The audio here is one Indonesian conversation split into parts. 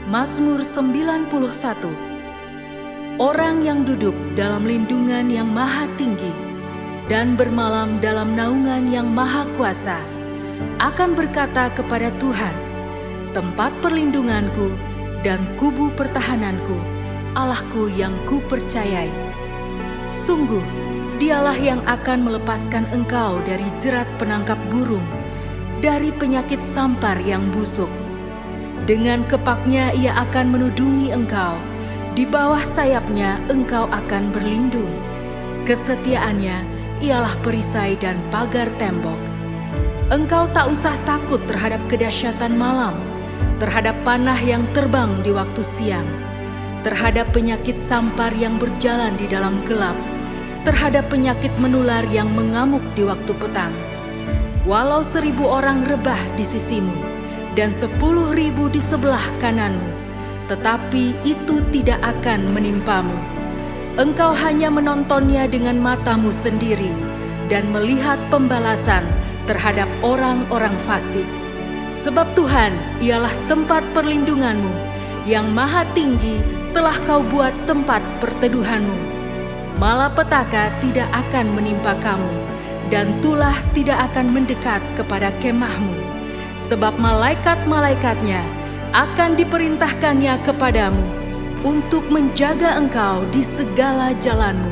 Mazmur 91. Orang yang duduk dalam lindungan yang maha tinggi dan bermalam dalam naungan yang maha kuasa akan berkata kepada Tuhan, tempat perlindunganku dan kubu pertahananku, Allahku yang kupercayai. Sungguh, Dialah yang akan melepaskan engkau dari jerat penangkap burung, dari penyakit sampar yang busuk. Dengan kepaknya Ia akan menudungi engkau, di bawah sayapnya engkau akan berlindung. Kesetiaannya ialah perisai dan pagar tembok. Engkau tak usah takut terhadap kedahsyatan malam, terhadap panah yang terbang di waktu siang, terhadap penyakit sampar yang berjalan di dalam gelap, terhadap penyakit menular yang mengamuk di waktu petang. Walau 1.000 orang rebah di sisimu dan 10.000 di sebelah kananmu, tetapi itu tidak akan menimpamu. Engkau hanya menontonnya dengan matamu sendiri dan melihat pembalasan terhadap orang-orang fasik. Sebab Tuhan ialah tempat perlindunganmu, yang maha tinggi telah kau buat tempat perteduhanmu. Malapetaka tidak akan menimpa kamu, dan tulah tidak akan mendekat kepada kemahmu. Sebab malaikat-malaikatnya akan diperintahkannya kepadamu untuk menjaga engkau di segala jalanmu.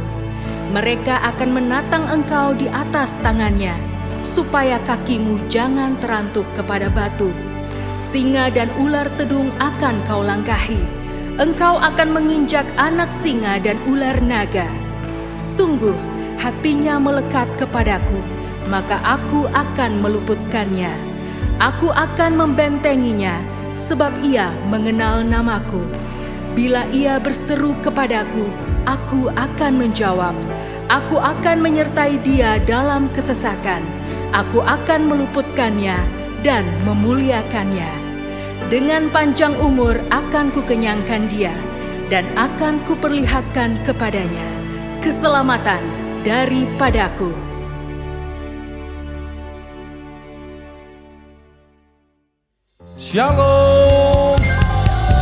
Mereka akan menatang engkau di atas tangannya, supaya kakimu jangan terantuk kepada batu. Singa dan ular tedung akan kau langkahi. Engkau akan menginjak anak singa dan ular naga. Sungguh, hatinya melekat kepadaku, maka aku akan meluputkannya. Aku akan membentenginya, sebab ia mengenal namaku. Bila ia berseru kepadaku, aku akan menjawab. Aku akan menyertai dia dalam kesesakan. Aku akan meluputkannya dan memuliakannya. Dengan panjang umur akan kukenyangkan dia, dan akan kuperlihatkan kepadanya keselamatan daripadaku. Shalom.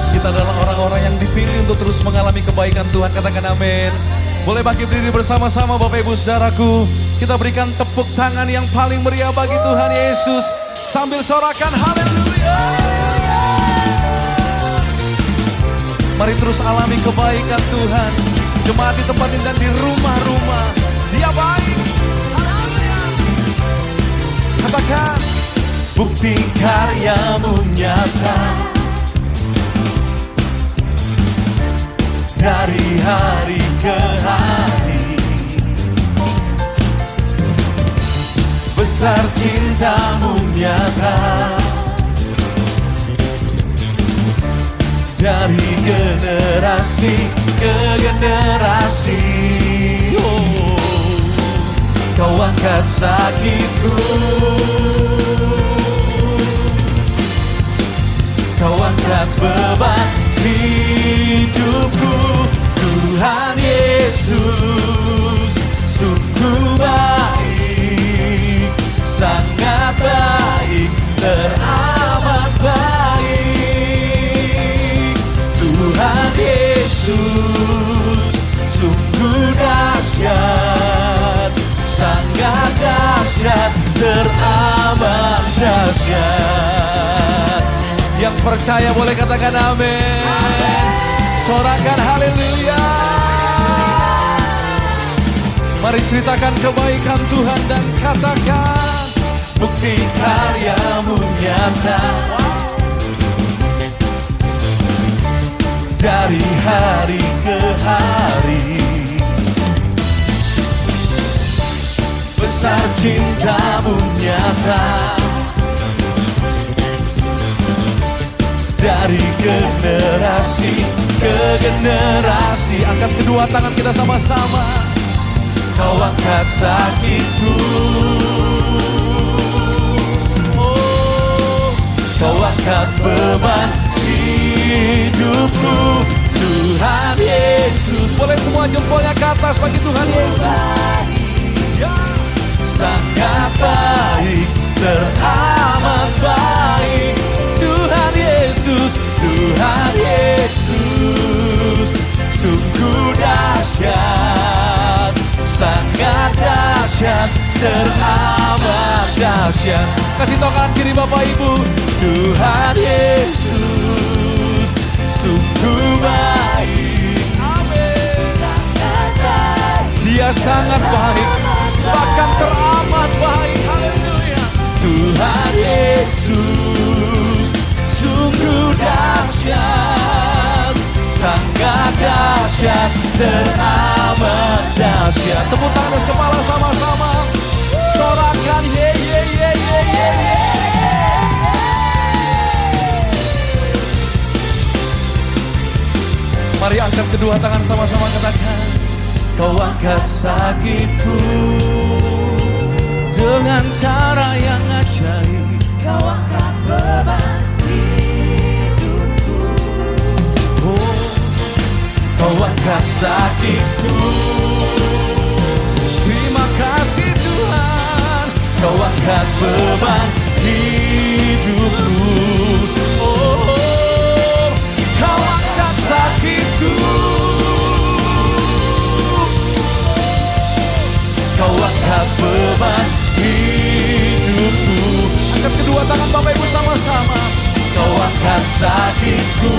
Kita adalah orang-orang yang dipilih untuk terus mengalami kebaikan Tuhan. Katakan amin. Boleh bangkit berdiri bersama-sama Bapak Ibu Saudaraku. Kita berikan tepuk tangan yang paling meriah bagi Tuhan Yesus, sambil sorakan haleluya. Mari terus alami kebaikan Tuhan. Jemaat di tempat ini dan di rumah-rumah, Dia baik. Haleluya. Katakan, bukti karya-Mu nyata dari hari ke hari. Besar cinta-Mu nyata dari generasi ke generasi. Oh, Kau angkat sakitku, Kau angkat beban hidupku. Tuhan Yesus sungguh baik, sangat baik, teramat baik. Tuhan Yesus sungguh dahsyat, sangat dahsyat, teramat dahsyat. Yang percaya boleh katakan amin. Sorakan haleluya. Mari ceritakan kebaikan Tuhan dan katakan, bukti karya-Mu nyata dari hari ke hari. Besar cinta-Mu nyata dari generasi ke generasi. Angkat kedua tangan kita sama-sama. Kau angkat sakitku, oh, Kau angkat beban hidupku. Tuhan Yesus, boleh semua jempolnya ke atas bagi Tuhan Yesus. Ya. Sangat baik, teramat baik. Tuhan Yesus, Tuhan Yesus. teramat dahsyat. Kasih tau kanan kiri Bapak Ibu. Tuhan Yesus sungguh baik. Amin. Dia sangat baik, bahkan teramat baik. Haleluya. Tuhan Yesus sungguh dahsyat, sangat dahsyat, teramat dahsyat. Tepuk tangan atas kepala sama-sama. Sorakan ye ye ye ye ye. Mari angkat kedua tangan sama-sama, katakan, Kau angkat sakitku dengan cara yang ajaib. Kau angkat beban hidupku. Oh, Kau angkat sakitku. Terima kasih Tuhan. Kau angkat beban hidupku. Oh, Kau angkat sakitku. Kau angkat beban hidupku. Angkat kedua tangan Bapak Ibu sama-sama. Kau angkat sakitku.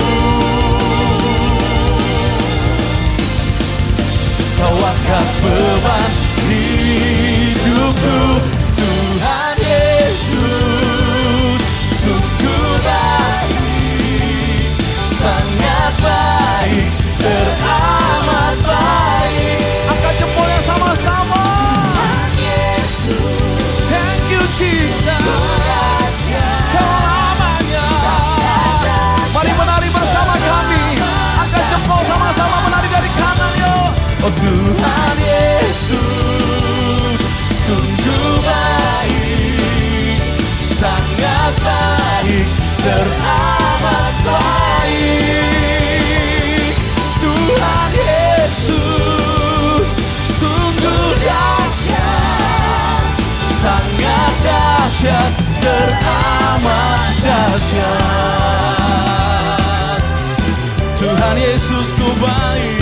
Kau angkat beban hidupku. Tuhan Yesus sungguh baik, sangat baik, teramat baik. Angkat jempolnya sama-sama. Thank you Jesus. Selamanya. Mari menari bersama kami. Angkat jempol sama-sama, menari dari kanan yuk. Oh Tuhan Yesus sungguh baik, sangat baik, teramat baik. Tuhan Yesus sungguh dahsyat, sangat dahsyat, teramat dahsyat. Tuhan Yesus ku baik,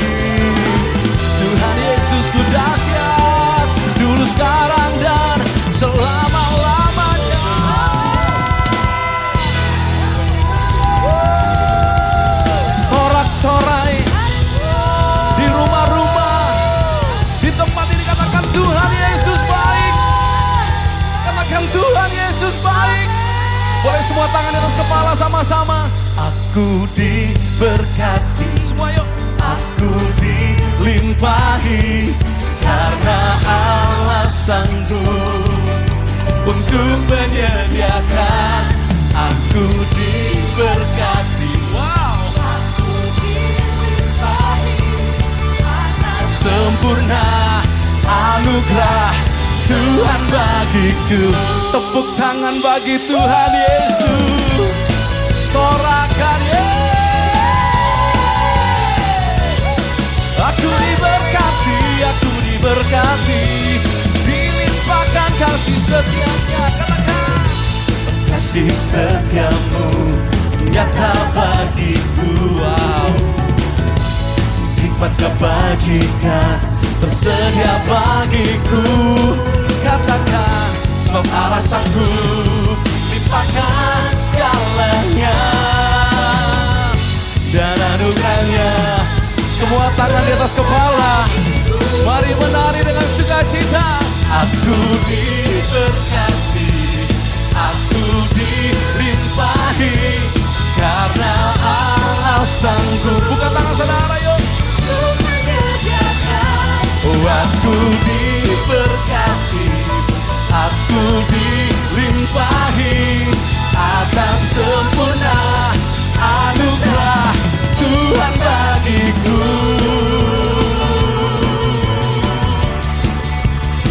Tuhan Yesus ku dahsyat, dulu sekarang dan selama-lamanya. Sorak-sorai di rumah-rumah, di tempat ini, katakan Tuhan Yesus baik. Katakan Tuhan Yesus baik. Boleh semua tangan di atas kepala sama-sama. Aku diberkati. Semua yuk. Aku dilimpahi karena Allah sanggup untuk menyediakan. Aku diberkati. Wow. Aku dilimpahi Sempurna anugerah Tuhan bagiku. Tepuk tangan bagi Tuhan Yesus. Sorakan Aku diberkati, aku diberkati, dilimpahkan kasih setianya. Katakan, kasih setiamu nyata bagiku. Wow. Hikmat kebajikan tersedia bagiku. Katakan, sebab Allah sanggup limpahkan segalanya dan anugerahnya. Semua tangan di atas kepala, mari menari dengan sukacita. Aku diberkati, aku dilimpahi karena Allah sanggup. Buka tangan saudara yuk. Oh, aku diberkati, aku dilimpahi atas sempurna anugerah Tuhan bagiku.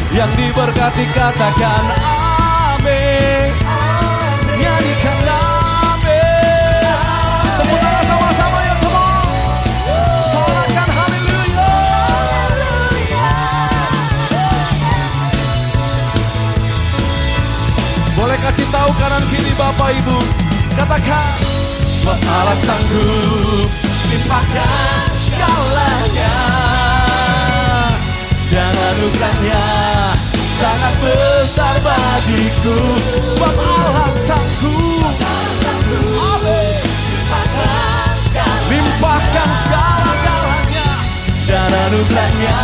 Yang diberkati katakan amin. Nyanyikan amin. Tepuk tangan sama-sama ya, come on. Sorakan haleluya. Boleh kasih tahu kanan kiri Bapak Ibu. Katakan, sebab Allah sanggup limpahkan segalanya dan anugerahnya sangat besar bagiku. Sebab Allah sanggup, amin, limpahkan segala-galanya, dan anugerahnya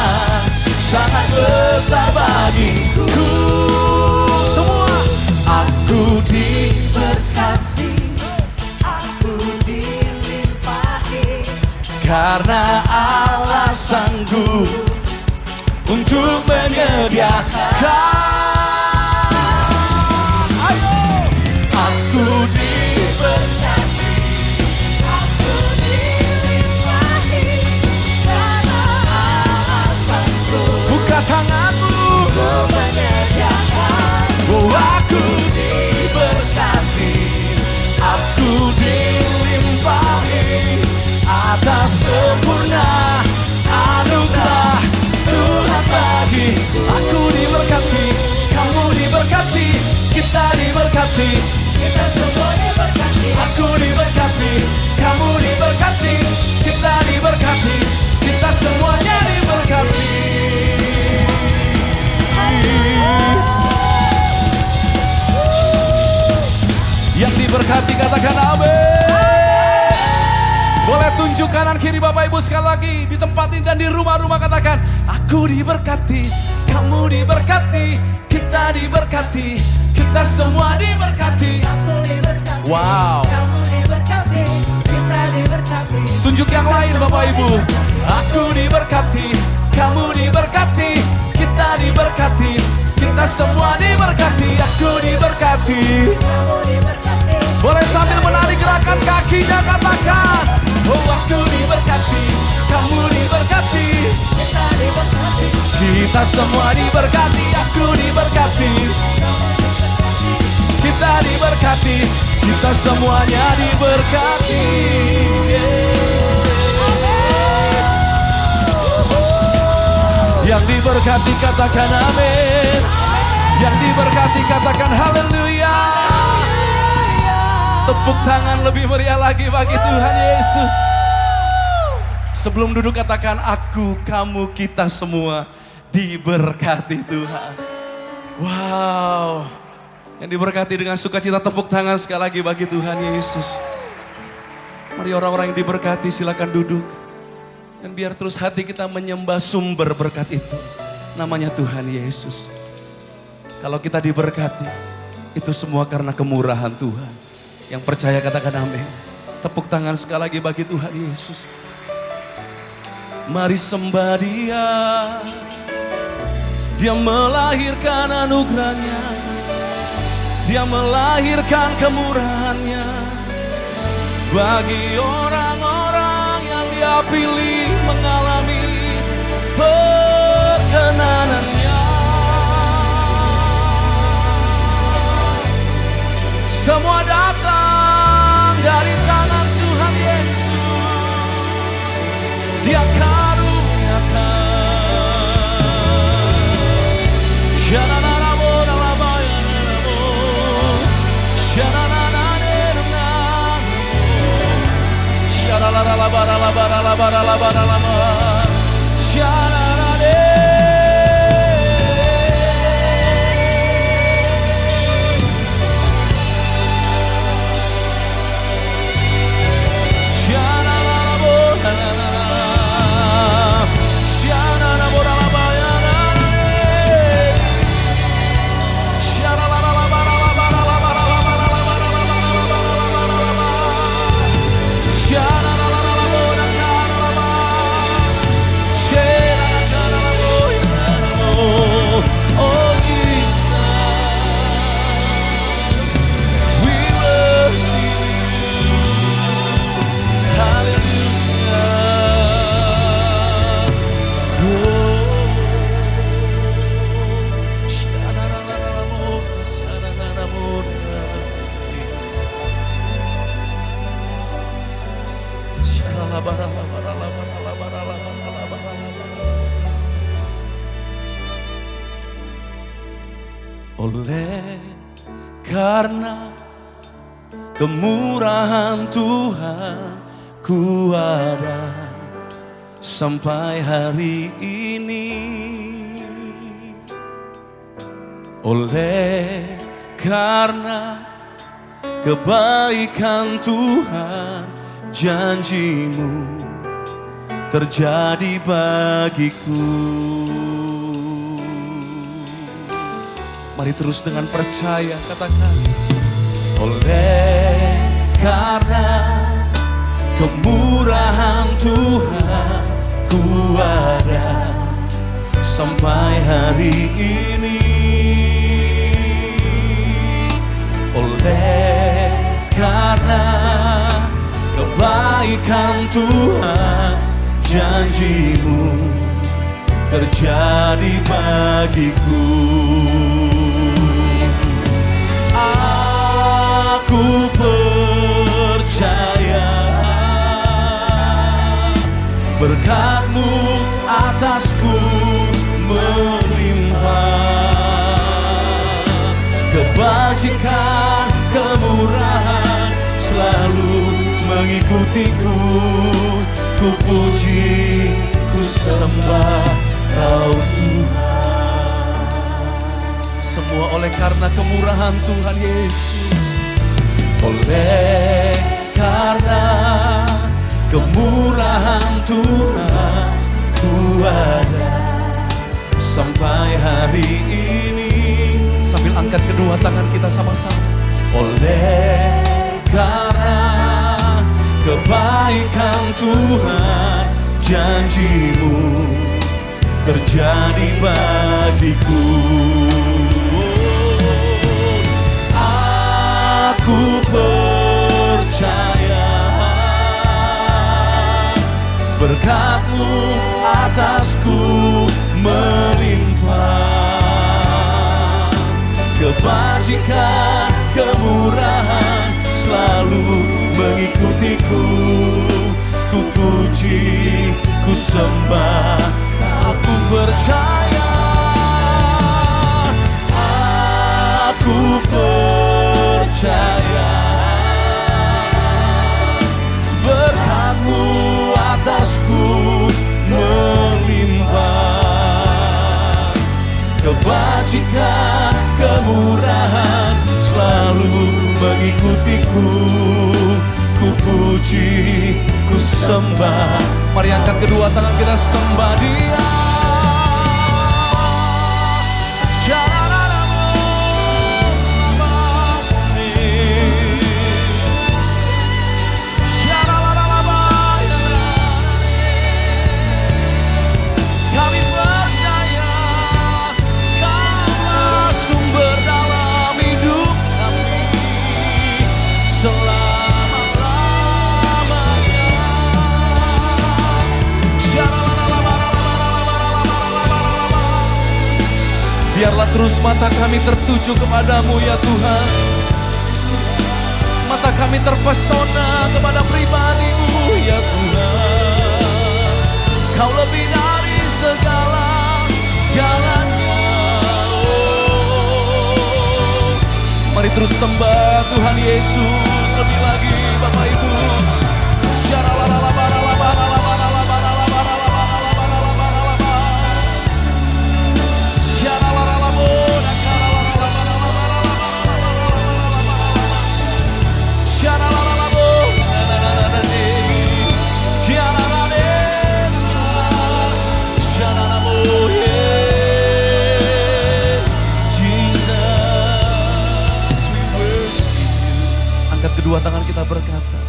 sangat besar bagiku. Semua aku Berkati, aku dilimpahi. karena Allah sanggup untuk menyediakan. Ayo, aku Berkati, aku dilimpahi. Karena Allah sanggup buka tanganmu. untuk menyediakan. Oh, aku diberkati, aku dilimpahi atas sempurna anugerah Tuhan bagi. Aku diberkati, kamu diberkati, kita diberkati, Kita semua diberkati. aku diberkati, kamu diberkati, kita diberkati, kita semuanya diberkati. Yang diberkati katakan amin. Boleh tunjuk kanan kiri Bapak Ibu sekali lagi di tempat ini dan di rumah-rumah, katakan aku diberkati, kamu diberkati, kita diberkati, kita semua diberkati. Aku diberkati. Wow. Kamu diberkati. Kita diberkati. Tunjuk yang lain Bapak Ibu. Aku diberkati, kamu diberkati, kita diberkati, kita semua diberkati. Aku diberkati. Kamu diberkati. Boleh sambil menari gerakan kakinya, katakan oh aku diberkati, kamu diberkati, Kita diberkati. kita semua diberkati. Aku diberkati, kita diberkati, kita semuanya diberkati. Yang diberkati katakan amin. Yang diberkati katakan haleluya. Tepuk tangan lebih meriah lagi bagi Tuhan Yesus. Sebelum duduk katakan aku, kamu, kita semua diberkati Tuhan. Wow. Yang diberkati dengan sukacita, tepuk tangan sekali lagi bagi Tuhan Yesus. Mari orang-orang yang diberkati silakan duduk. Dan biar terus hati kita menyembah sumber berkat itu. Namanya Tuhan Yesus. Kalau kita diberkati, itu semua karena kemurahan Tuhan. Yang percaya katakan amin. Tepuk tangan sekali lagi bagi Tuhan Yesus. Mari sembah Dia. Dia melahirkan anugerahnya. Dia melahirkan kemurahannya. Bagi orang-orang yang Dia pilih mengalami perkenanannya. Semua datang dari tangan Tuhan Yesus. Dia karuniakan. Oh Jesus, we worship you. Hallelujah. Oleh karena kemurahan Tuhan ku ada sampai hari ini. Oleh karena kebaikan Tuhan, janji-Mu terjadi bagiku. Mari terus dengan percaya katakan, oleh karena kemurahan Tuhan ku ada sampai hari ini. Oleh karena kebaikan Tuhan, janji-Mu terjadi bagiku. Aku percaya berkat-Mu atasku melimpah, kebajikan, kemurahan selalu mengikutiku. Ku puji, ku sembah Kau Tuhan. Semua oleh karena kemurahan Tuhan Yesus. Oleh karena kemurahan Tuhan ku ada sampai hari ini. Sambil angkat kedua tangan kita sama-sama. Oleh karena kebaikan Tuhan, janji-Mu terjadi bagiku. Aku percaya berkat-Mu atasku melimpah, kebajikan, kemurahan selalu mengikutiku. Ku puji, ku sembah, aku percaya. Aku percaya berkat-Mu atasku melimpah, kebajikan, kemurahan selalu mengikutiku. Ku puji, ku sembah. Mari angkat kedua tangan kita sembah Dia. Kami percaya Kaulah sumber dalam hidup kami selama-lamanya. Biarlah terus mata kami tertuju kepadamu ya Tuhan. Mata kami terpesona kepada pribadi-Mu ya Tuhan. Kau lebih dari segala-galanya. Oh, mari terus sembah Tuhan Yesus lebih lagi Bapak Ibu. Angkat kedua tangan kita berkata,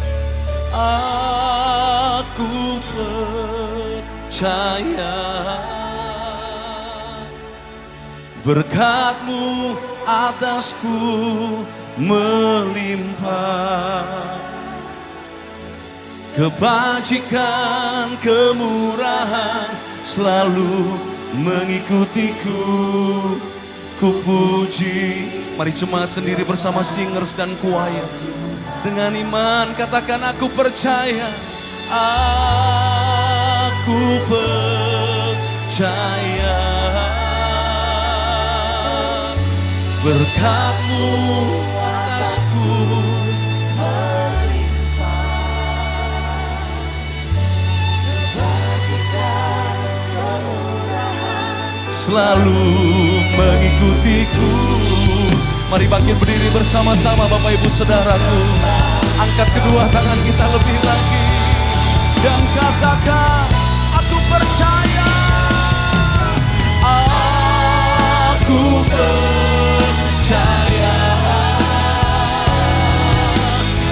aku percaya berkat-Mu atasku melimpah, kebajikan, kemurahan selalu mengikutiku. Ku puji. Mari jemaat sendiri bersama singers dan choir. Dengan iman katakan aku percaya. Aku percaya berkat-Mu atasku selalu mengikutiku. Mari bangkit berdiri bersama-sama Bapak Ibu Saudaraku. Angkat kedua tangan kita lebih lagi dan katakan, aku percaya, aku percaya,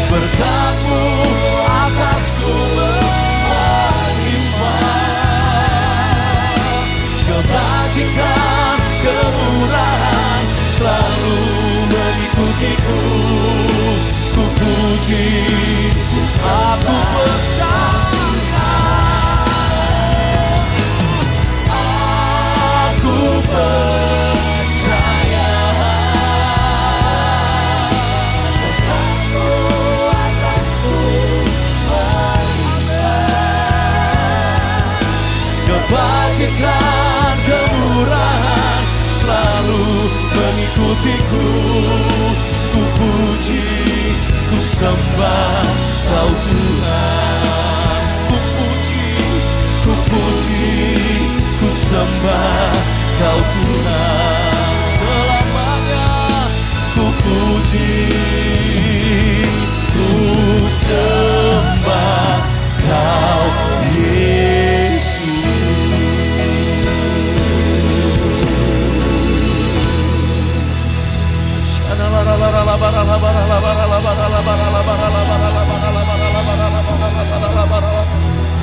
berkat-Mu atasku melimpah, kebajikan, kemurahan selalu mengikutiku. Ku puji, aku percaya, aku percaya, berkat-Mu atasku melimpah, kebajikan, kemurahan selalu mengikutiku. Ku puji, ku sembah Kau Tuhan. Ku puji, ku puji, ku sembah Kau Tuhan. Selamanya ku puji, ku sembah Kau Yesus.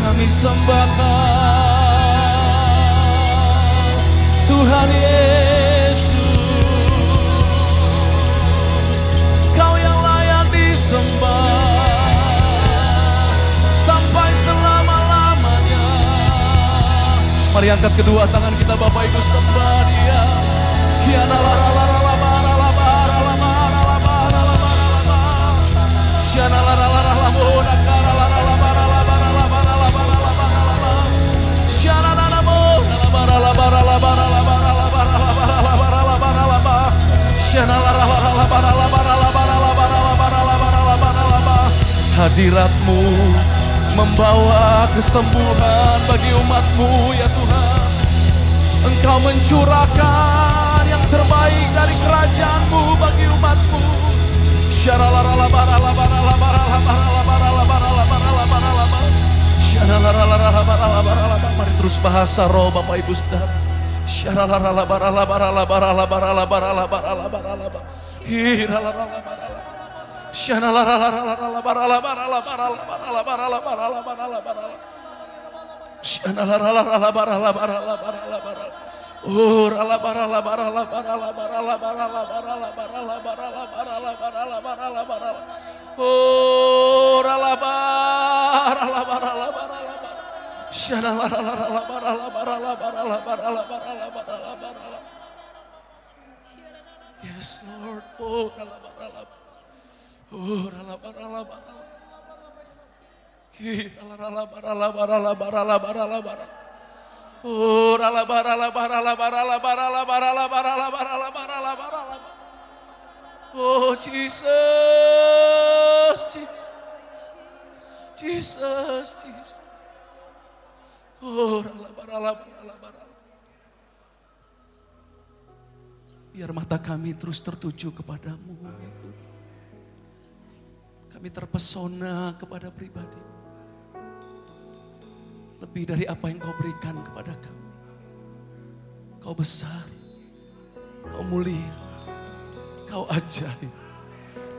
Kami sembah Kau, Tuhan Yesus. Kau yang layak disembah sampai selama-lamanya. Mari angkat kedua tangan kita Bapak Ibu, sembah Dia. Hadirat-Mu membawa kesembuhan bagi umat-Mu ya Tuhan. Engkau mencurahkan yang terbaik dari kerajaan-Mu bagi umat-Mu. Mari terus bahasa roh Bapak Ibu Saudara. Yes Lord. Oh Jesus, Jesus, Jesus, Jesus. Oh biar mata kami terus tertuju kepadamu ya Tuhan. Kami terpesona kepada pribadi. Lebih dari apa yang Kau berikan kepada kami. Kau besar, Kau mulia, Kau ajaib.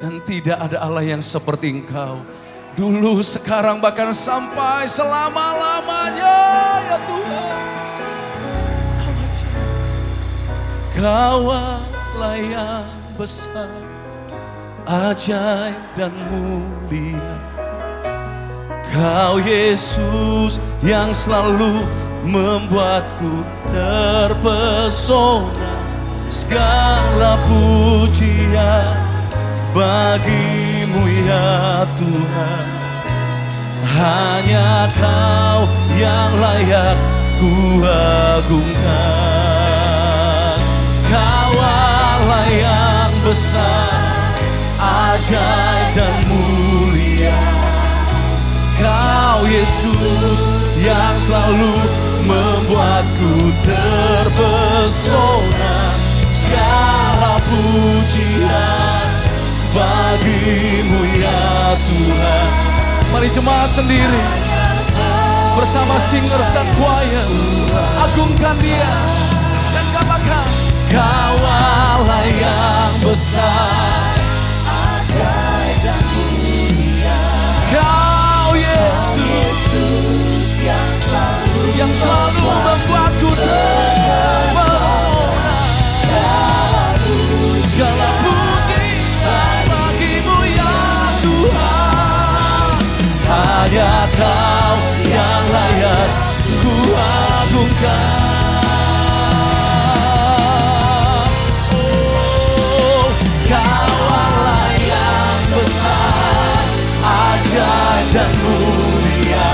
Dan tidak ada Allah yang seperti Engkau. Dulu, sekarang, bahkan sampai selama-lamanya ya Tuhan. Kau ajaib. Kau Allah yang besar, ajaib dan mulia. Kau Yesus yang selalu membuatku terpesona. Segala pujian bagi-Mu ya Tuhan. Hanya Kau yang layak ku agungkan. Kau Allah yang besar, ajaib dan mulia. Kau Yesus yang selalu membuatku terpesona. Segala pujian bagimu ya Tuhan. Mari jemaat sendiri bersama singers dan choir agungkan Dia dan katakan, Kau Allah yang besar, ajaib dan mulia. Kau Yesus yang selalu membuatku terpesona. Segala pujian bagimu ya Tuhan. Hanya Kau yang layak ku agungkan. Oh, Kau Allah yang besar, ajaib dan mulia.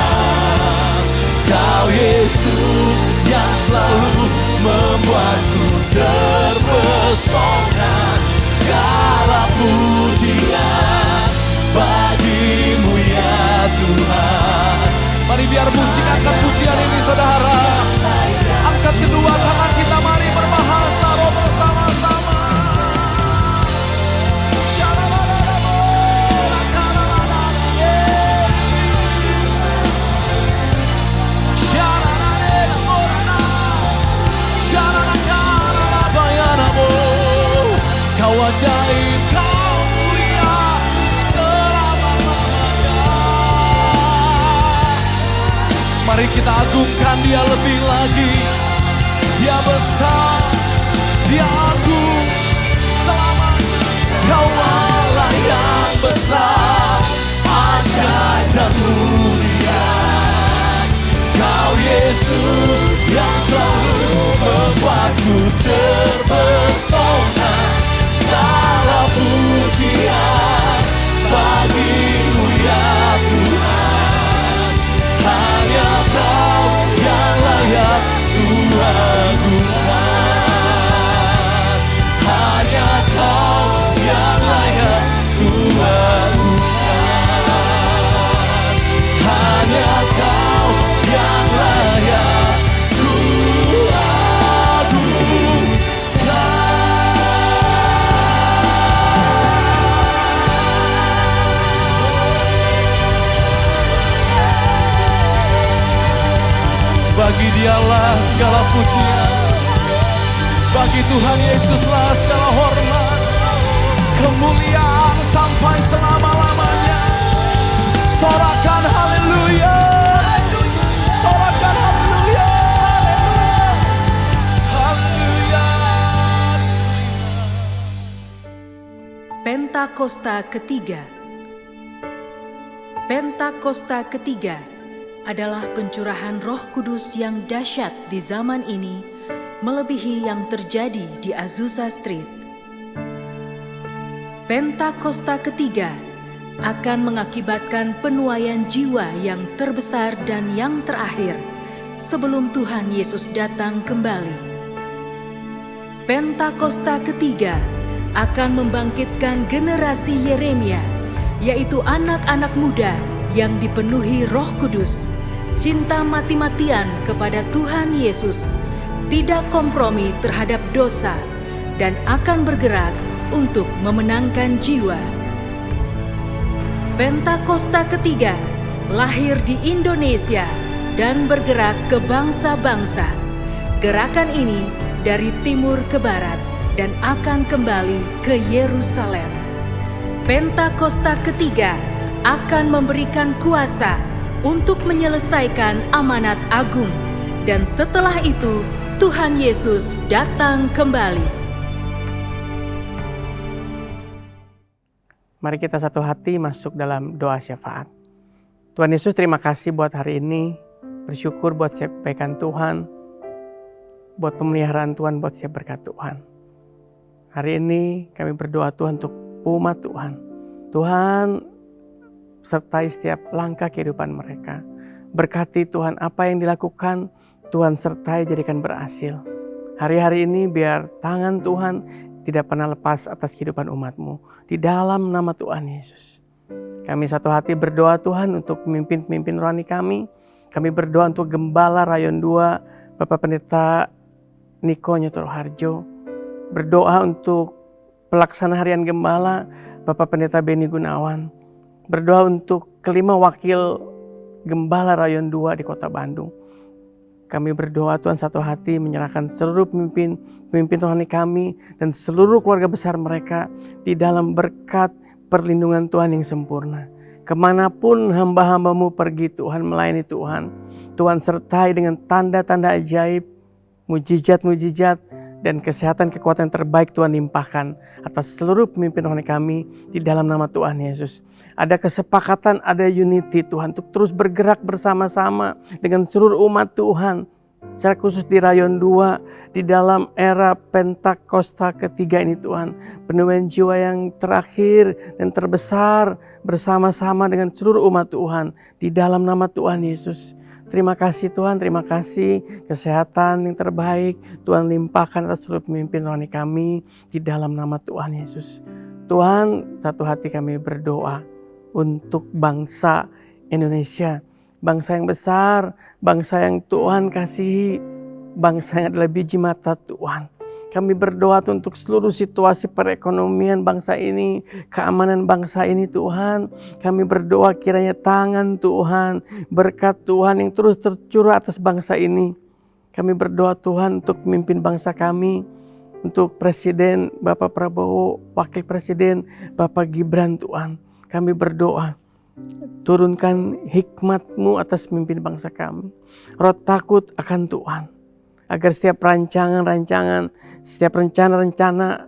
Kau Yesus yang selalu membuatku terpesona. Segala pujian bagimu ya Tuhan. Mari biar musik angkat pujian ini saudara. Angkat kedua tangan kita, mari berbahasa roh bersama-sama. Kau ajaib, Kau mulia selama-lamanya. Mari kita agungkan Dia lebih lagi. Dia besar, Dia agung selamanya. Kau Allah yang besar, ajaib dan mulia. Kau Yesus yang selalu membuatku terpesona. Segala pujian bagimu ya Tuhan. Hanya Kau yang layak ku agungkan. Hanya Kau yang layak ku agungkan. Hanya Kau yang layak ku agungkan. Bagi Dialah segala pujian, bagi Tuhan Yesuslah segala hormat, kemuliaan sampai selama-lamanya. Sorakan haleluya, sorakan haleluya, haleluya. Pentakosta ketiga. Pentakosta ketiga adalah pencurahan Roh Kudus yang dahsyat di zaman ini, melebihi yang terjadi di Azusa Street. Pentakosta ketiga akan mengakibatkan penuaian jiwa yang terbesar dan yang terakhir sebelum Tuhan Yesus datang kembali. Pentakosta ketiga akan membangkitkan generasi Yeremia, yaitu anak-anak muda yang dipenuhi Roh Kudus, cinta mati-matian kepada Tuhan Yesus, tidak kompromi terhadap dosa, dan akan bergerak untuk memenangkan jiwa. Pentakosta ketiga lahir di Indonesia dan bergerak ke bangsa-bangsa. Gerakan ini dari timur ke barat dan akan kembali ke Yerusalem. Pentakosta ketiga akan memberikan kuasa untuk menyelesaikan amanat agung, dan setelah itu Tuhan Yesus datang kembali. Mari kita satu hati masuk dalam doa syafaat. Tuhan Yesus, terima kasih buat hari ini. Bersyukur buat setiap kebaikan Tuhan, buat pemeliharaan Tuhan, buat setiap berkat Tuhan. Hari ini kami berdoa Tuhan untuk umat Tuhan. Tuhan, sertai setiap langkah kehidupan mereka. Berkati Tuhan apa yang dilakukan, Tuhan sertai jadikan berhasil. Hari-hari ini biar tangan Tuhan tidak pernah lepas atas kehidupan umat-Mu. Di dalam nama Tuhan Yesus. Kami satu hati berdoa Tuhan untuk pemimpin-pemimpin rohani kami. Kami berdoa untuk Gembala Rayon 2, Bapak Pendeta Niko Nyotoro Harjo. Berdoa untuk pelaksana harian Gembala, Bapak Pendeta Beni Gunawan. Berdoa untuk kelima wakil Gembala Rayon 2 di Kota Bandung. Kami berdoa Tuhan satu hati menyerahkan seluruh pemimpin rohani kami dan seluruh keluarga besar mereka di dalam berkat perlindungan Tuhan yang sempurna. Kemanapun hamba-hambamu pergi Tuhan, melayani Tuhan, Tuhan sertai dengan tanda-tanda ajaib, mujizat-mujizat, dan kesehatan kekuatan terbaik Tuhan limpahkan atas seluruh pemimpin rohani kami di dalam nama Tuhan Yesus. Ada kesepakatan, ada unity Tuhan untuk terus bergerak bersama-sama dengan seluruh umat Tuhan. Secara khusus di Rayon 2 di dalam era Pentakosta ketiga ini Tuhan. Penemuan jiwa yang terakhir dan terbesar bersama-sama dengan seluruh umat Tuhan di dalam nama Tuhan Yesus. Terima kasih Tuhan, terima kasih kesehatan yang terbaik Tuhan limpahkan atas seluruh pemimpin rohani kami di dalam nama Tuhan Yesus. Tuhan, satu hati kami berdoa untuk bangsa Indonesia. Bangsa yang besar, bangsa yang Tuhan kasihi, bangsa yang adalah biji mata Tuhan. Kami berdoa untuk seluruh situasi perekonomian bangsa ini, keamanan bangsa ini Tuhan. Kami berdoa kiranya tangan Tuhan, berkat Tuhan yang terus tercurah atas bangsa ini. Kami berdoa Tuhan untuk pemimpin bangsa kami, untuk Presiden Bapak Prabowo, Wakil Presiden Bapak Gibran Tuhan. Kami berdoa, turunkan hikmat-Mu atas pemimpin bangsa kami. Roh takut akan Tuhan. Agar setiap rancangan-rancangan, setiap rencana-rencana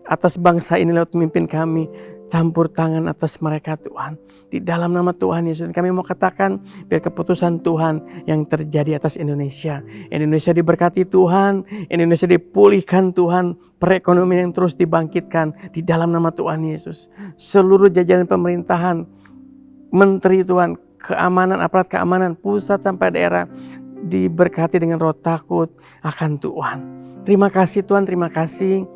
atas bangsa ini lewat pemimpin kami, campur tangan atas mereka Tuhan. Di dalam nama Tuhan Yesus kami mau katakan, biar keputusan Tuhan yang terjadi atas Indonesia. Indonesia diberkati Tuhan, Indonesia dipulihkan Tuhan, perekonomian yang terus dibangkitkan di dalam nama Tuhan Yesus. Seluruh jajaran pemerintahan, menteri Tuhan, keamanan, aparat keamanan, pusat sampai daerah, diberkati dengan roh takut akan Tuhan. Terima kasih Tuhan, terima kasih.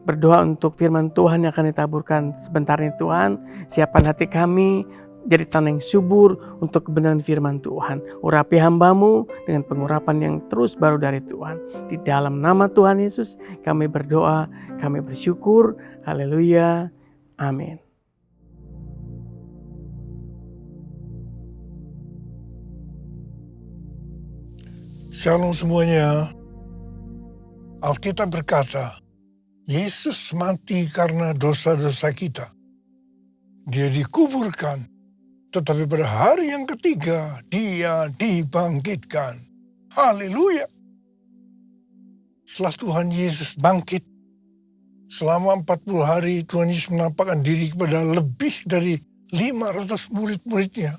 Berdoa untuk firman Tuhan yang akan ditaburkan sebentar ini Tuhan. Siapkan hati kami jadi tanah yang subur untuk kebenaran firman Tuhan. Urapi hamba-Mu dengan pengurapan yang terus baru dari Tuhan. Di dalam nama Tuhan Yesus kami berdoa, kami bersyukur. Haleluya. Amin. Shalom semuanya. Alkitab berkata, Yesus mati karena dosa-dosa kita. Dia dikuburkan, tetapi pada hari yang ketiga dia dibangkitkan. Haleluya. Setelah Tuhan Yesus bangkit, selama 40 hari Tuhan Yesus menampakkan diri kepada lebih dari 500 murid-muridnya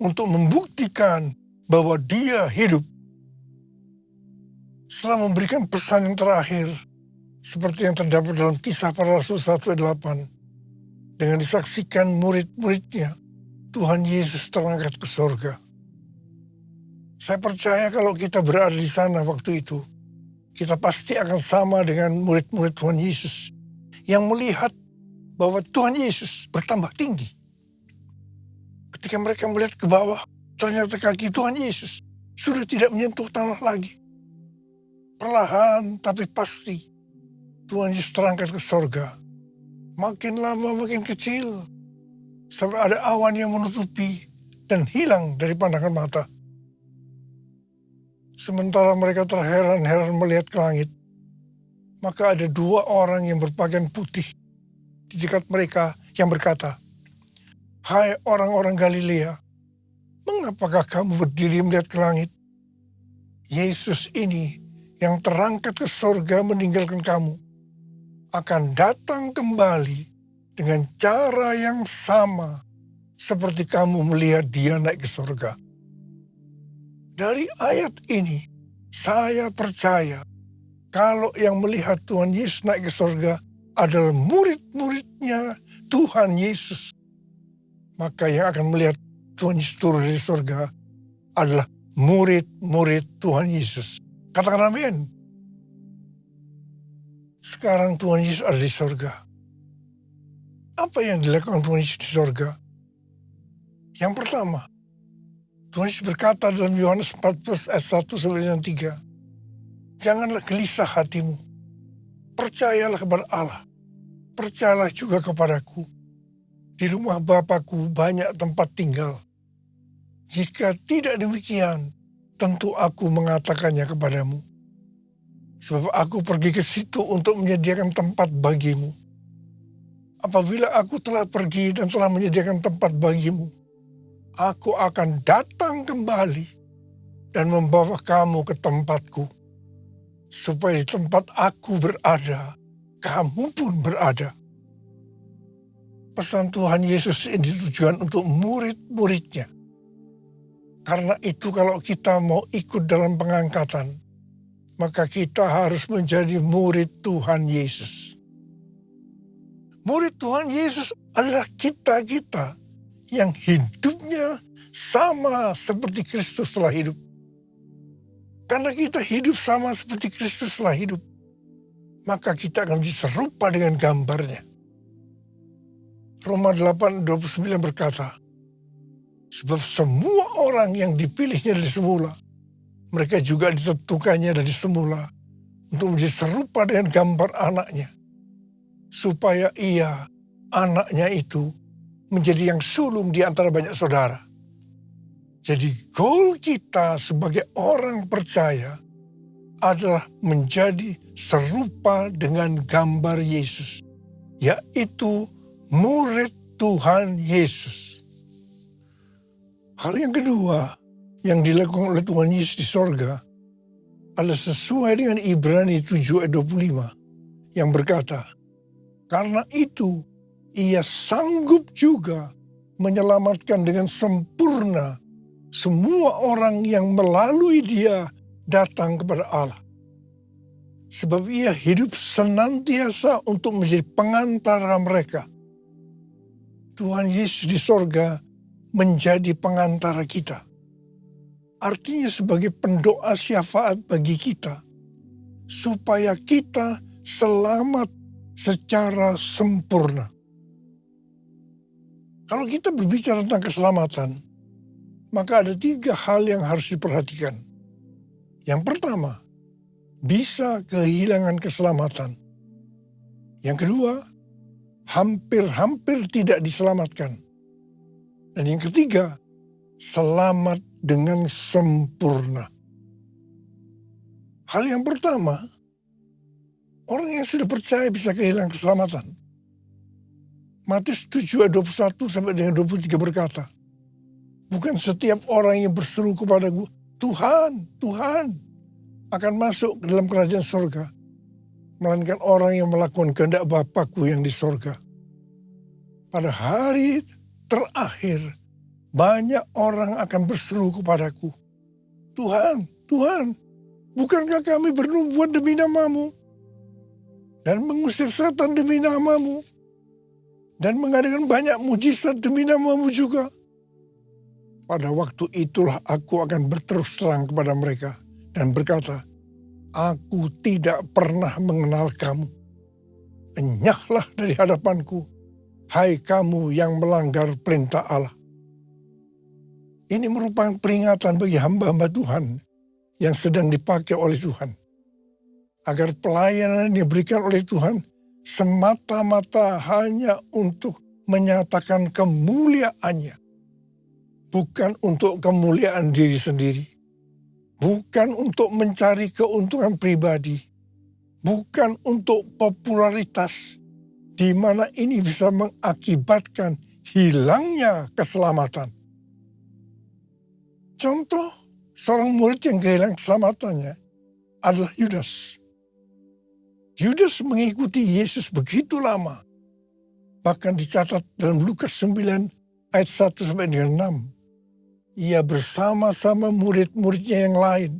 untuk membuktikan bahwa dia hidup. Setelah memberikan pesan yang terakhir, seperti yang terdapat dalam Kisah Para Rasul 1:8, dengan disaksikan murid-muridnya, Tuhan Yesus terangkat ke surga. Saya percaya kalau kita berada di sana waktu itu, kita pasti akan sama dengan murid-murid Tuhan Yesus yang melihat bahwa Tuhan Yesus bertambah tinggi. Ketika mereka melihat ke bawah, ternyata kaki Tuhan Yesus sudah tidak menyentuh tanah lagi. Perlahan tapi pasti Tuhan Yesus terangkat ke surga. Makin lama makin kecil, sampai ada awan yang menutupi dan hilang dari pandangan mata. Sementara mereka terheran-heran melihat ke langit, maka ada 2 orang yang berpakaian putih di dekat mereka yang berkata, "Hai orang-orang Galilea, mengapakah kamu berdiri melihat ke langit? Yesus ini yang terangkat ke surga meninggalkan kamu, akan datang kembali dengan cara yang sama seperti kamu melihat dia naik ke surga." Dari ayat ini, saya percaya kalau yang melihat Tuhan Yesus naik ke surga adalah murid-muridnya Tuhan Yesus, maka yang akan melihat Tuhan Yesus turun dari surga adalah murid-murid Tuhan Yesus. Katakan amin. Sekarang Tuhan Yesus ada di surga. Apa yang dilakukan Tuhan Yesus di surga? Yang pertama, Tuhan Yesus berkata dalam Yohanes 14 ayat 1 sampai dengan 3. Janganlah gelisah hatimu. Percayalah kepada Allah. Percayalah juga kepadaku. Di rumah Bapakku banyak tempat tinggal. Jika tidak demikian, tentu aku mengatakannya kepadamu. Sebab aku pergi ke situ untuk menyediakan tempat bagimu. Apabila aku telah pergi dan telah menyediakan tempat bagimu, aku akan datang kembali dan membawa kamu ke tempatku. Supaya di tempat aku berada, kamu pun berada. Pesan Tuhan Yesus ini tujuan untuk murid-muridnya. Karena itu kalau kita mau ikut dalam pengangkatan, maka kita harus menjadi murid Tuhan Yesus. Murid Tuhan Yesus adalah kita-kita yang hidupnya sama seperti Kristus telah hidup. Karena kita hidup sama seperti Kristus telah hidup, maka kita akan menjadi serupa dengan gambarnya. Roma 8:29 berkata, sebab semua orang yang dipilihnya dari semula, mereka juga ditentukannya dari semula untuk menjadi serupa dengan gambar anaknya. Supaya ia, anaknya itu, menjadi yang sulung di antara banyak saudara. Jadi goal kita sebagai orang percaya adalah menjadi serupa dengan gambar Yesus. Yaitu murid Tuhan Yesus. Hal yang kedua yang dilakukan oleh Tuhan Yesus di sorga adalah sesuai dengan Ibrani 7 ayat 25 yang berkata, karena itu ia sanggup juga menyelamatkan dengan sempurna semua orang yang melalui dia datang kepada Allah. Sebab ia hidup senantiasa untuk menjadi pengantara mereka. Tuhan Yesus di sorga menjadi pengantara kita. Artinya sebagai pendoa syafaat bagi kita. Supaya kita selamat secara sempurna. Kalau kita berbicara tentang keselamatan, maka ada 3 hal yang harus diperhatikan. Yang pertama, bisa kehilangan keselamatan. Yang kedua, hampir-hampir tidak diselamatkan. Dan yang ketiga, selamat dengan sempurna. Hal yang pertama, orang yang sudah percaya bisa kehilangan keselamatan. Matius 7 ayat 21 sampai dengan 23 berkata, bukan setiap orang yang berseru kepadaku, Tuhan, Tuhan, akan masuk ke dalam kerajaan sorga, melainkan orang yang melakukan kehendak Bapakku yang di sorga. Pada hari terakhir, banyak orang akan berseru kepadaku, Tuhan, Tuhan, bukankah kami bernubuat demi namamu? Dan mengusir setan demi namamu? Dan mengadakan banyak mujizat demi namamu juga? Pada waktu itulah aku akan berterus terang kepada mereka dan berkata, aku tidak pernah mengenal kamu. Enyahlah dari hadapanku, hai kamu yang melanggar perintah Allah. Ini merupakan peringatan bagi hamba-hamba Tuhan yang sedang dipakai oleh Tuhan. Agar pelayanan yang diberikan oleh Tuhan semata-mata hanya untuk menyatakan kemuliaannya. Bukan untuk kemuliaan diri sendiri. Bukan untuk mencari keuntungan pribadi. Bukan untuk popularitas. Di mana ini bisa mengakibatkan hilangnya keselamatan. Contoh, seorang murid yang kehilangan keselamatannya adalah Yudas. Yudas mengikuti Yesus begitu lama. Bahkan dicatat dalam Lukas 9 ayat 1 sampai dengan 6. Ia bersama-sama murid-muridnya yang lain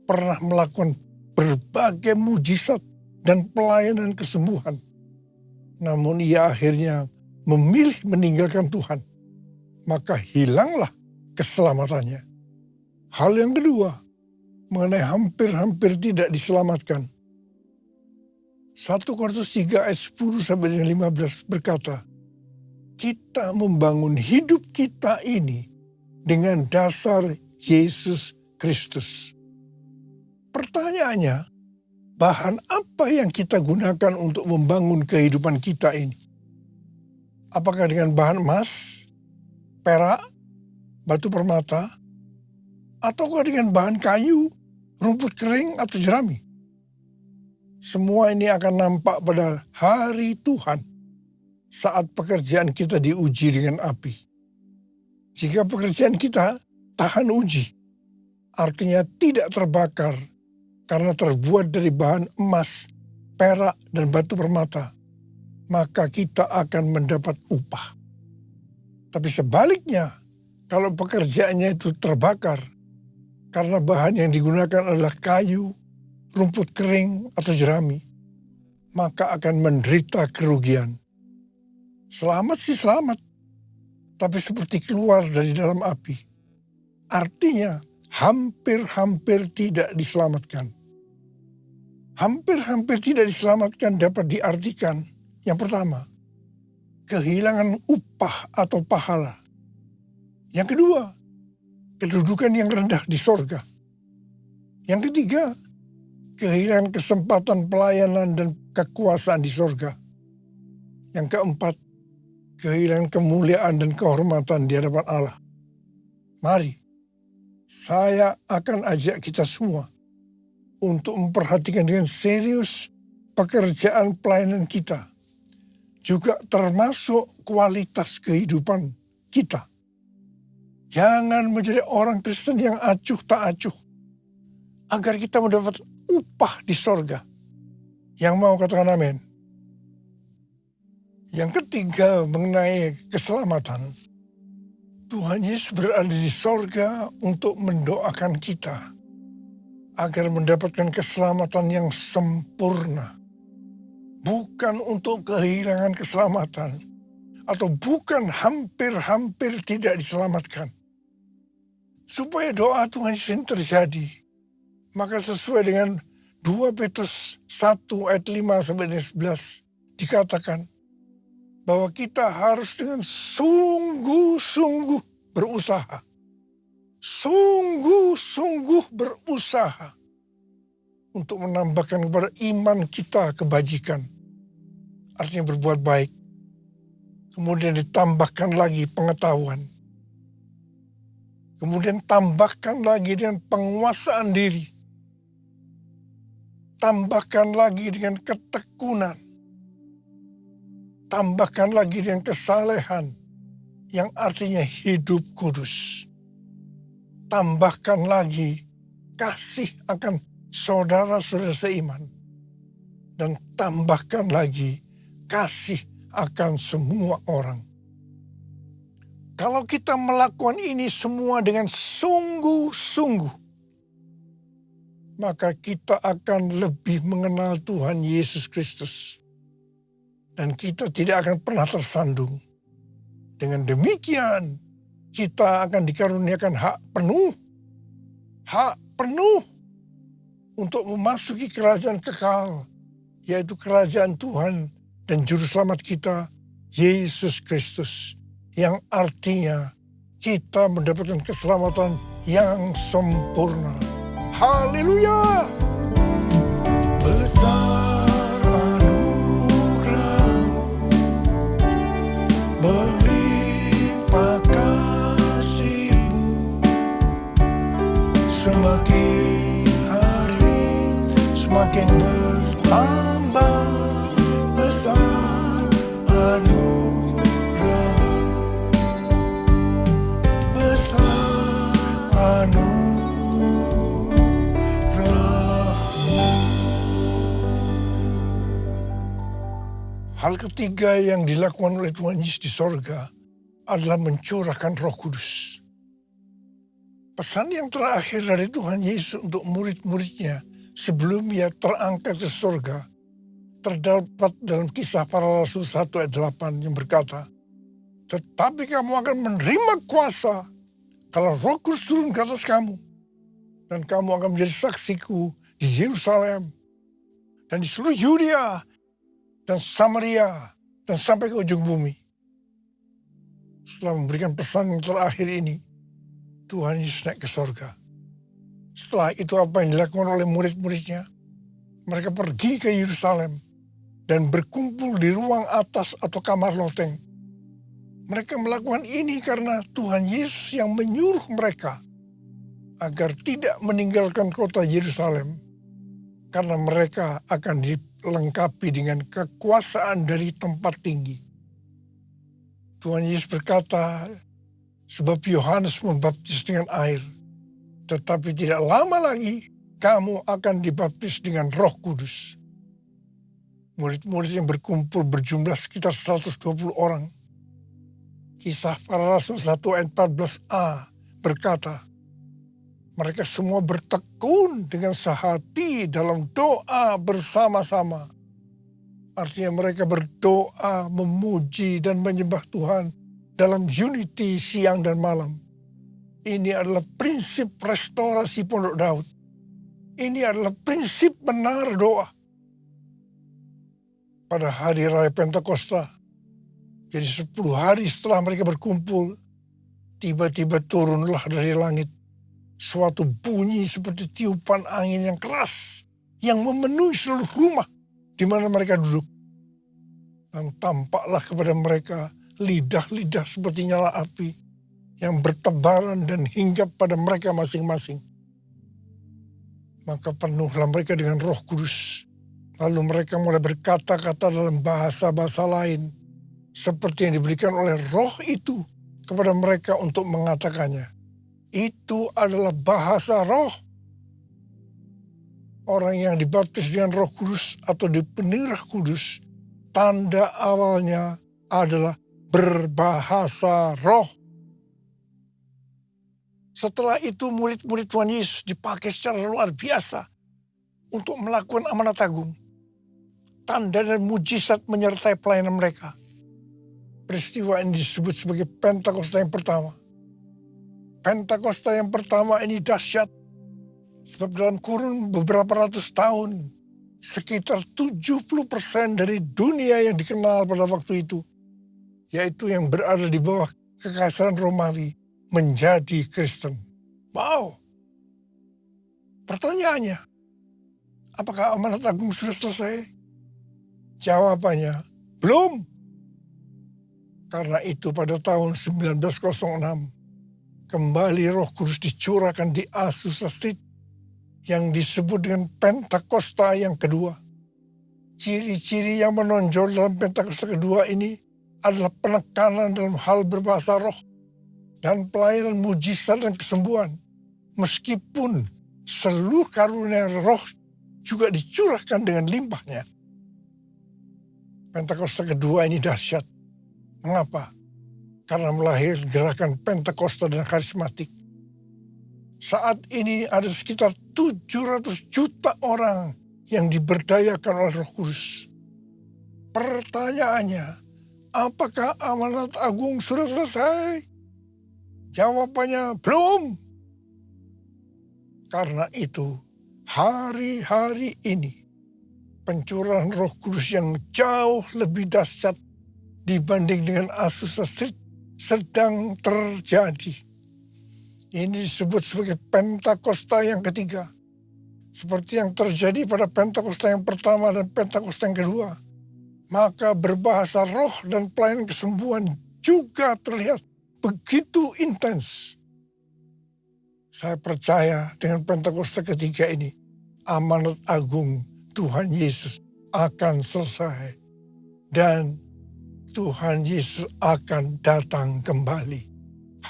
pernah melakukan berbagai mujizat dan pelayanan kesembuhan. Namun ia akhirnya memilih meninggalkan Tuhan. Maka hilanglah keselamatannya. Hal yang kedua, mengenai hampir-hampir tidak diselamatkan. 1 Korintus 3 ayat 10 sampai dengan 15 berkata, kita membangun hidup kita ini dengan dasar Yesus Kristus. Pertanyaannya, bahan apa yang kita gunakan untuk membangun kehidupan kita ini? Apakah dengan bahan emas, perak, batu permata, ataukah dengan bahan kayu, rumput kering, atau jerami? Semua ini akan nampak pada hari Tuhan saat pekerjaan kita diuji dengan api. Jika pekerjaan kita tahan uji, artinya tidak terbakar karena terbuat dari bahan emas, perak, dan batu permata, maka kita akan mendapat upah. Tapi sebaliknya, kalau pekerjaannya itu terbakar karena bahan yang digunakan adalah kayu, rumput kering, atau jerami, maka akan menderita kerugian. Selamat sih selamat, tapi seperti keluar dari dalam api. Artinya hampir-hampir tidak diselamatkan. Hampir-hampir tidak diselamatkan dapat diartikan, yang pertama, kehilangan upah atau pahala. Yang kedua, kedudukan yang rendah di sorga. Yang ketiga, kehilangan kesempatan pelayanan dan kekuasaan di sorga. Yang keempat, kehilangan kemuliaan dan kehormatan di hadapan Allah. Mari, saya akan ajak kita semua untuk memperhatikan dengan serius pekerjaan pelayanan kita, juga termasuk kualitas kehidupan kita. Jangan menjadi orang Kristen yang acuh tak acuh, agar kita mendapat upah di sorga. Yang mau katakan amin. Yang ketiga mengenai keselamatan. Tuhan Yesus berada di sorga untuk mendoakan kita agar mendapatkan keselamatan yang sempurna. Bukan untuk kehilangan keselamatan atau bukan hampir-hampir tidak diselamatkan. Supaya doa Tuhan Yesus ini terjadi, maka sesuai dengan 2 Petrus 1 ayat 5 sampai 11 dikatakan bahwa kita harus dengan sungguh-sungguh berusaha. Sungguh-sungguh berusaha untuk menambahkan kepada iman kita kebajikan. Artinya berbuat baik. Kemudian ditambahkan lagi pengetahuan. Kemudian tambahkan lagi dengan penguasaan diri. Tambahkan lagi dengan ketekunan. Tambahkan lagi dengan kesalehan yang artinya hidup kudus. Tambahkan lagi kasih akan saudara-saudara seiman. Dan tambahkan lagi kasih akan semua orang. Kalau kita melakukan ini semua dengan sungguh-sungguh, maka kita akan lebih mengenal Tuhan Yesus Kristus. Dan kita tidak akan pernah tersandung. Dengan demikian, kita akan dikaruniakan hak penuh untuk memasuki kerajaan kekal, yaitu kerajaan Tuhan dan Juru Selamat kita, Yesus Kristus. Yang artinya kita mendapatkan keselamatan yang sempurna. Haleluya! Besar anugerah-Mu, berlimpah kasih-Mu, semakin hari semakin bertambah besar anugerah-Mu, besar anugerah-Mu. Hal ketiga yang dilakukan oleh Tuhan Yesus di sorga adalah mencurahkan Roh Kudus. Pesan yang terakhir dari Tuhan Yesus untuk murid-muridnya sebelum ia terangkat ke sorga terdapat dalam Kisah Para Rasul 1 ayat 8 yang berkata, "Tetapi kamu akan menerima kuasa kalau Roh Kudus turun ke atas kamu, dan kamu akan menjadi saksiku di Yerusalem dan di seluruh Yudea dan Samaria dan sampai ke ujung bumi." Setelah memberikan pesan yang terakhir ini, Tuhan Yesus naik ke sorga. Setelah itu apa yang dilakukan oleh murid-muridnya? Mereka pergi ke Yerusalem dan berkumpul di ruang atas atau kamar loteng. Mereka melakukan ini karena Tuhan Yesus yang menyuruh mereka agar tidak meninggalkan kota Yerusalem, karena mereka akan dilengkapi dengan kekuasaan dari tempat tinggi. Tuhan Yesus berkata, sebab Yohanes membaptis dengan air, tetapi tidak lama lagi kamu akan dibaptis dengan Roh Kudus. Murid-murid yang berkumpul berjumlah sekitar 120 orang. Kisah Para Rasul 1 ayat 14a berkata, mereka semua bertekun dengan sehati dalam doa bersama-sama. Artinya mereka berdoa, memuji dan menyembah Tuhan dalam unity siang dan malam. Ini adalah prinsip restorasi Pondok Daud. Ini adalah prinsip benar doa. Pada hari raya Pentakosta, jadi 10 hari setelah mereka berkumpul, tiba-tiba turunlah dari langit suatu bunyi seperti tiupan angin yang keras yang memenuhi seluruh rumah di mana mereka duduk. Dan tampaklah kepada mereka lidah-lidah seperti nyala api yang bertebaran dan hinggap pada mereka masing-masing. Maka penuhlah mereka dengan Roh Kudus. Lalu mereka mulai berkata-kata dalam bahasa-bahasa lain, seperti yang diberikan oleh Roh itu kepada mereka untuk mengatakannya. Itu adalah bahasa Roh. Orang yang dibaptis dengan Roh Kudus atau dipenuhi Roh Kudus, tanda awalnya adalah berbahasa roh. Setelah itu murid-murid Tuhan Yesus dipakai secara luar biasa untuk melakukan amanat agung. Tanda dan mujizat menyertai pelayanan mereka. Peristiwa ini disebut sebagai Pentakosta yang pertama. Pentakosta yang pertama ini dahsyat. Sebab dalam kurun beberapa ratus tahun, sekitar 70% dari dunia yang dikenal pada waktu itu, yaitu yang berada di bawah kekaisaran Romawi, menjadi Kristen. Wow. Pertanyaannya, apakah amanat agung sudah selesai? Jawabannya, belum. Karena itu pada tahun 1906, kembali Roh Kudus dicurahkan di Azusa Street yang disebut dengan Pentakosta yang kedua. Ciri-ciri yang menonjol dalam Pentakosta kedua ini adalah penekanan dalam hal berbahasa roh dan pelayanan mujizat dan kesembuhan. Meskipun seluruh karunia roh juga dicurahkan dengan limpahnya. Pentakosta kedua ini dahsyat. Mengapa? Karena melahirkan gerakan Pentakosta dan karismatik. Saat ini ada sekitar 700 juta orang yang diberdayakan oleh Roh Kudus. Pertanyaannya, apakah amanat agung sudah selesai? Jawabannya belum. Karena itu, hari-hari ini pencurahan Roh Kudus yang jauh lebih dahsyat dibanding dengan Azusa Street sedang terjadi. Ini disebut sebagai Pentakosta yang ketiga. Seperti yang terjadi pada Pentakosta yang pertama dan Pentakosta yang kedua. Maka berbahasa roh dan pelayanan kesembuhan juga terlihat begitu intens. Saya percaya dengan Pentakosta ketiga ini, amanat agung Tuhan Yesus akan selesai. Dan Tuhan Yesus akan datang kembali.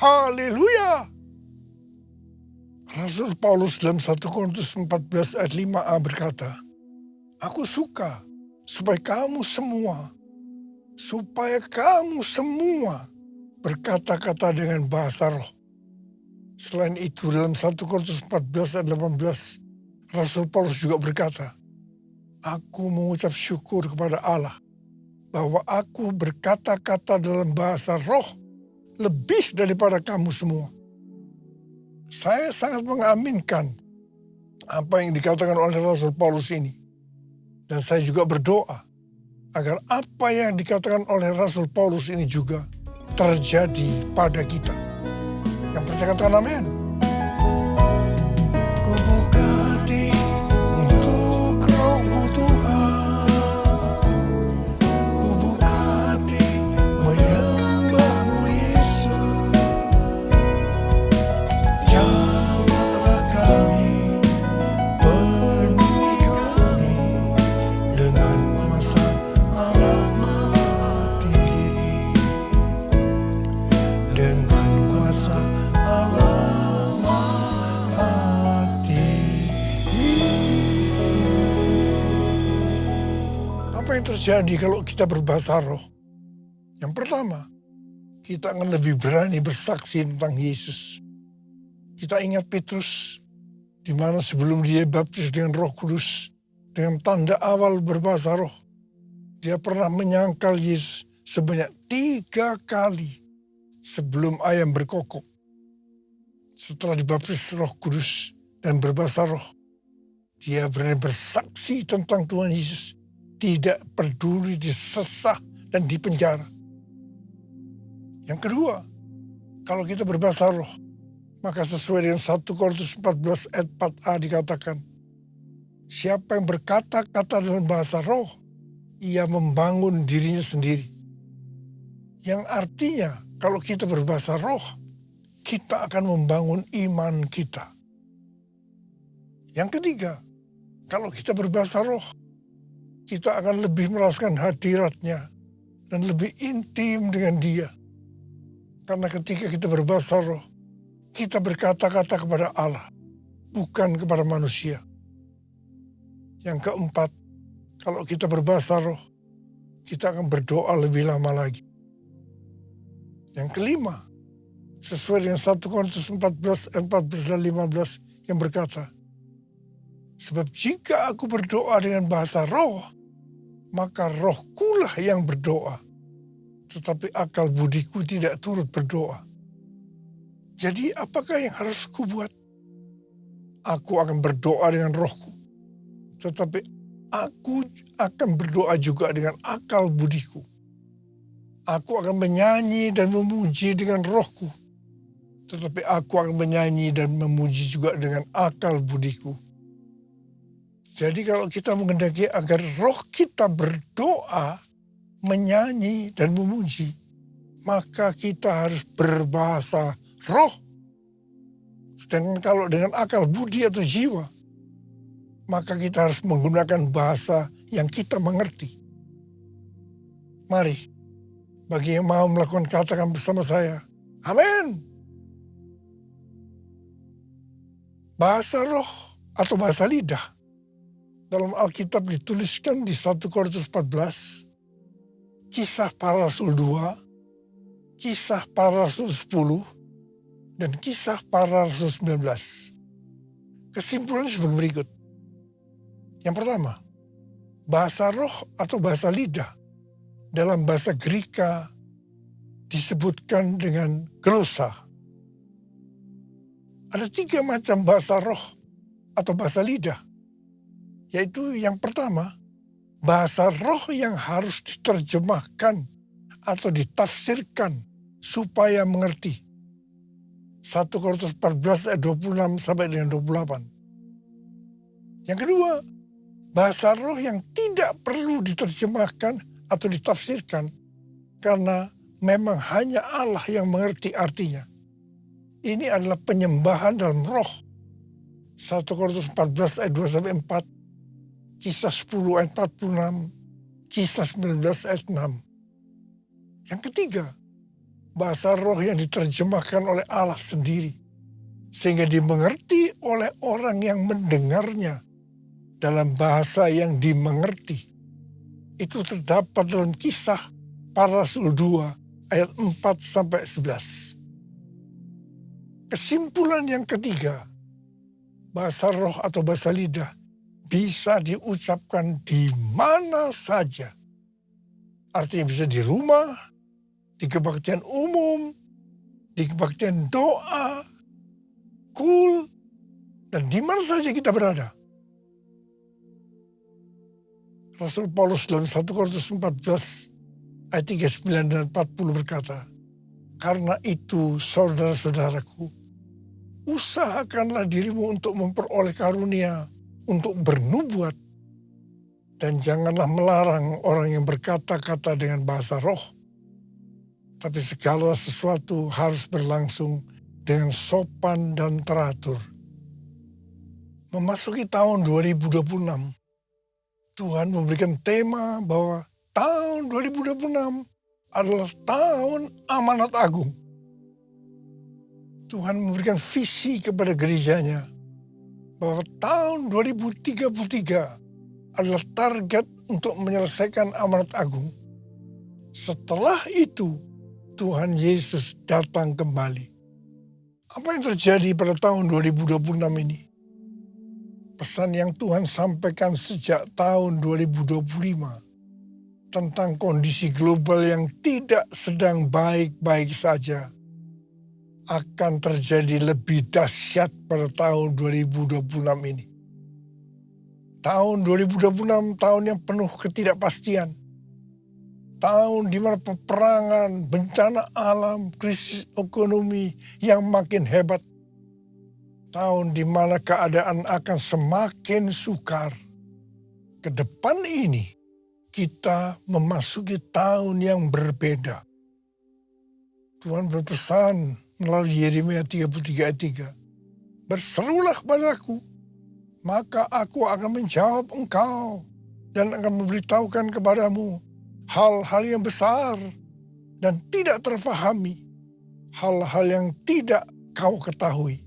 Haleluya! Rasul Paulus dalam 1 Korintus 14 ayat 5a berkata, aku suka supaya kamu semua berkata-kata dengan bahasa roh. Selain itu dalam 1 Korintus 14 ayat 18, Rasul Paulus juga berkata, aku mengucap syukur kepada Allah bahwa aku berkata-kata dalam bahasa roh lebih daripada kamu semua. Saya sangat mengaminkan apa yang dikatakan oleh Rasul Paulus ini. Dan saya juga berdoa agar apa yang dikatakan oleh Rasul Paulus ini juga terjadi pada kita. Yang bisa katakan amin. Ku buka hati untuk Roh-Mu Tuhan. Ku buka hati menyembah-Mu Yesus. Jamalah kami, penuhi kami dengan kuasa Allah Maha Tinggi. Dengan kuasa Allah Maha Tinggi. Apa yang terjadi kalau kita berbahasa roh? Yang pertama, kita akan lebih berani bersaksi tentang Yesus. Kita ingat Petrus, di mana sebelum dia baptis dengan Roh Kudus, dengan tanda awal berbahasa roh, dia pernah menyangkal Yesus sebanyak 3 kali sebelum ayam berkokok. Setelah dibaptis Roh Kudus dan berbahasa roh, dia berani bersaksi tentang Tuhan Yesus, tidak peduli disesah dan dipenjara. Yang kedua, kalau kita berbahasa roh, maka sesuai dengan 1 Korintus 14 ayat 4a dikatakan, siapa yang berkata-kata dalam bahasa roh, ia membangun dirinya sendiri. Yang artinya, kalau kita berbahasa roh, kita akan membangun iman kita. Yang ketiga, kalau kita berbahasa roh, kita akan lebih merasakan hadiratnya dan lebih intim dengan dia. Karena ketika kita berbahasa roh, kita berkata-kata kepada Allah, bukan kepada manusia. Yang keempat, kalau kita berbahasa roh, kita akan berdoa lebih lama lagi. Yang kelima, sesuai dengan 1 Korintus 14 dan 15 yang berkata, sebab jika aku berdoa dengan bahasa roh, maka rohkulah yang berdoa, tetapi akal budiku tidak turut berdoa. Jadi apakah yang harus kubuat? Aku akan berdoa dengan rohku, tetapi aku akan berdoa juga dengan akal budiku. Aku akan menyanyi dan memuji dengan rohku, tetapi aku akan menyanyi dan memuji juga dengan akal budiku. Jadi kalau kita menghendaki agar roh kita berdoa, menyanyi dan memuji, maka kita harus berbahasa roh. Sedangkan kalau dengan akal budi atau jiwa, maka kita harus menggunakan bahasa yang kita mengerti. Mari, bagi yang mau melakukan katakan bersama saya, amin. Bahasa roh atau bahasa lidah dalam Alkitab dituliskan di 1 Korintus 14, Kisah Para Rasul 2, Kisah Para Rasul 10, dan Kisah Para Rasul 19. Kesimpulannya sebagai berikut. Yang pertama, bahasa roh atau bahasa lidah dalam bahasa Greka disebutkan dengan glosa. Ada 3 macam bahasa roh atau bahasa lidah. Yaitu yang pertama, bahasa roh yang harus diterjemahkan atau ditafsirkan supaya mengerti. 1 Korintus 14 ayat 26 sampai dengan 28. Yang kedua, bahasa roh yang tidak perlu diterjemahkan atau ditafsirkan karena memang hanya Allah yang mengerti artinya. Ini adalah penyembahan dalam roh. 1 Korintus 14 ayat 2 sampai 4. Kisah 10 ayat 46, Kisah 19 ayat 6. Yang ketiga, bahasa roh yang diterjemahkan oleh Allah sendiri, sehingga dimengerti oleh orang yang mendengarnya dalam bahasa yang dimengerti. Itu terdapat dalam Kisah Para Rasul 2 ayat 4 sampai 11. Kesimpulan yang ketiga, bahasa roh atau bahasa lidah bisa diucapkan di mana saja. Artinya bisa di rumah, di kebaktian umum, di kebaktian doa, kul, dan di mana saja kita berada. Rasul Paulus dalam 1 Korintus 14 ayat 39 dan 40 berkata, karena itu saudara-saudaraku, usahakanlah dirimu untuk memperoleh karunia, untuk bernubuat. Dan janganlah melarang orang yang berkata-kata dengan bahasa roh. Tapi segala sesuatu harus berlangsung dengan sopan dan teratur. Memasuki tahun 2026, Tuhan memberikan tema bahwa tahun 2026 adalah tahun amanat agung. Tuhan memberikan visi kepada gerejanya bahwa tahun 2033 adalah target untuk menyelesaikan amanat agung. Setelah itu, Tuhan Yesus datang kembali. Apa yang terjadi pada tahun 2026 ini? Pesan yang Tuhan sampaikan sejak tahun 2025 tentang kondisi global yang tidak sedang baik-baik saja akan terjadi lebih dahsyat pada tahun 2026 ini. Tahun 2026 tahun yang penuh ketidakpastian. Tahun di mana peperangan, bencana alam, krisis ekonomi yang makin hebat. Tahun di mana keadaan akan semakin sukar. Ke depan ini kita memasuki tahun yang berbeda. Tuhan berpesan melalui Yeremia 33 ayat 3. Berserulah kepadaku, maka aku akan menjawab engkau dan akan memberitahukan kepadamu hal-hal yang besar dan tidak terfahami, hal-hal yang tidak kau ketahui.